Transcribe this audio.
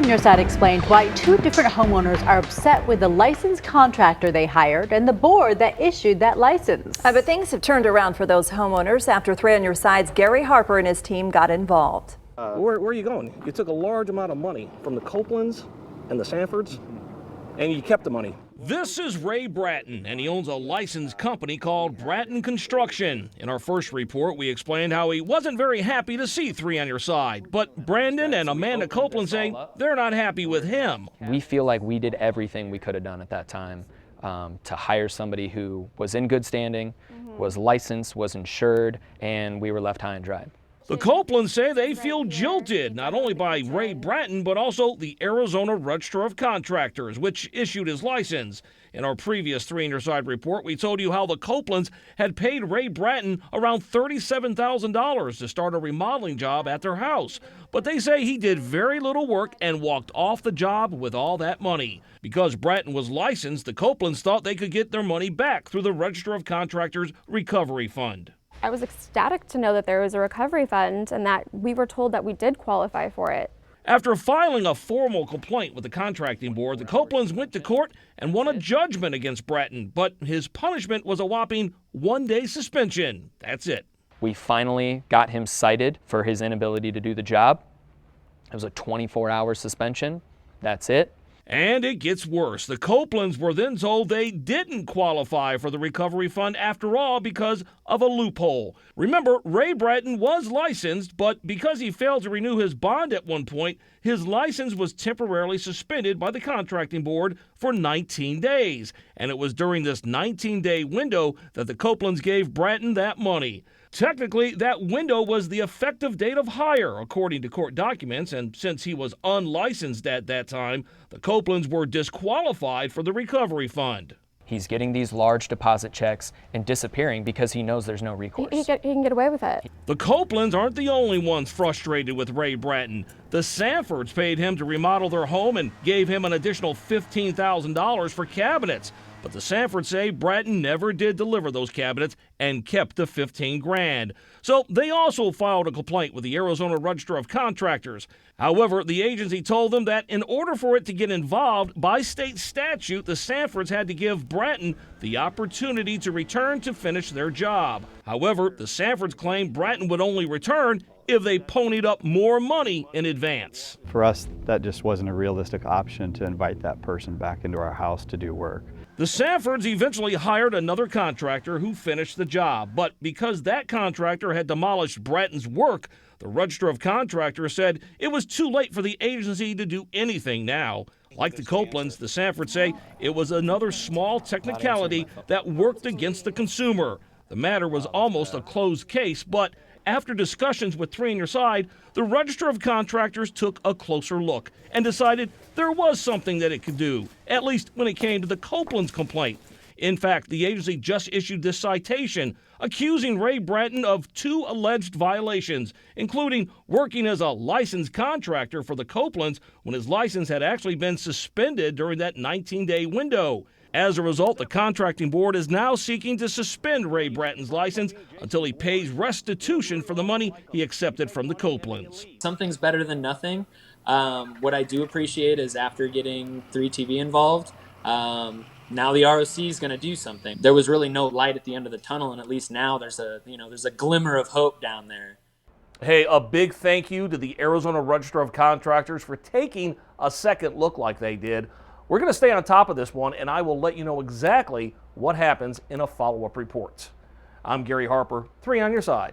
Your side explained why two different homeowners are upset with the licensed contractor they hired and the board that issued that license. But things have turned around for those homeowners after 3 on Your Side's Gary Harper and his team got involved. Where are you going? You took a large amount of money from the Copelands and the Sanfords, and you kept the money. This is Ray Bratton, and he owns a licensed company called Bratton Construction. In our first report, we explained how he wasn't very happy to see 3 on Your Side, but Brandon and Amanda Copeland say they're not happy with him. We feel like we did everything we could have done at that time to hire somebody who was in good standing, was licensed, was insured, and we were left high and dry. The Copelands say they feel jilted, not only by Ray Bratton, but also the Arizona Register of Contractors, which issued his license. In our previous 3 on Your Side report, we told you how the Copelands had paid Ray Bratton around $37,000 to start a remodeling job at their house. But they say he did very little work and walked off the job with all that money. Because Bratton was licensed, the Copelands thought they could get their money back through the Register of Contractors Recovery Fund. I was ecstatic to know that there was a recovery fund and that we were told that we did qualify for it. After filing a formal complaint with the contracting board, the Copelands went to court and won a judgment against Bratton, but his punishment was a whopping 1-day suspension. That's it. We finally got him cited for his inability to do the job. It was a 24-hour suspension. That's it. And it gets worse. The Copelands were then told they didn't qualify for the recovery fund after all because of a loophole. Remember, Ray Bratton was licensed, but because he failed to renew his bond at one point, his license was temporarily suspended by the contracting board for 19 days. And it was during this 19-day window that the Copelands gave Bratton that money. Technically, that window was the effective date of hire, according to court documents, and since he was unlicensed at that time, the Copelands were disqualified for the recovery fund. He's getting these large deposit checks and disappearing because he knows there's no recourse. He can get away with it. The Copelands aren't the only ones frustrated with Ray Bratton. The Sanfords paid him to remodel their home and gave him an additional $15,000 for cabinets. But the Sanfords say Bratton never did deliver those cabinets and kept the $15,000. So they also filed a complaint with the Arizona Register of Contractors. However, the agency told them that in order for it to get involved, by state statute, the Sanfords had to give Bratton the opportunity to return to finish their job. However, the Sanfords claimed Bratton would only return if they ponied up more money in advance. For us, that just wasn't a realistic option to invite that person back into our house to do work. The Sanfords eventually hired another contractor who finished the job, but because that contractor had demolished Bratton's work, the Register of Contractors said it was too late for the agency to do anything now. Like the Copelands, the Sanfords say it was another small technicality that worked against the consumer. The matter was almost a closed case, but after discussions with 3 on Your Side, the Register of Contractors took a closer look and decided there was something that it could do, at least when it came to the Copelands complaint. In fact, the agency just issued this citation accusing Ray Bratton of 2 alleged violations, including working as a licensed contractor for the Copelands when his license had actually been suspended during that 19-day window. As a result, the contracting board is now seeking to suspend Ray Bratton's license until he pays restitution for the money he accepted from the Copelands. Something's better than nothing. What I do appreciate is after getting 3TV involved, now the ROC is going to do something. There was really no light at the end of the tunnel, and at least now there's a glimmer of hope down there. Hey, a big thank you to the Arizona Register of Contractors for taking a second look like they did. We're going to stay on top of this one, and I will let you know exactly what happens in a follow-up report. I'm Gary Harper, 3 on Your Side.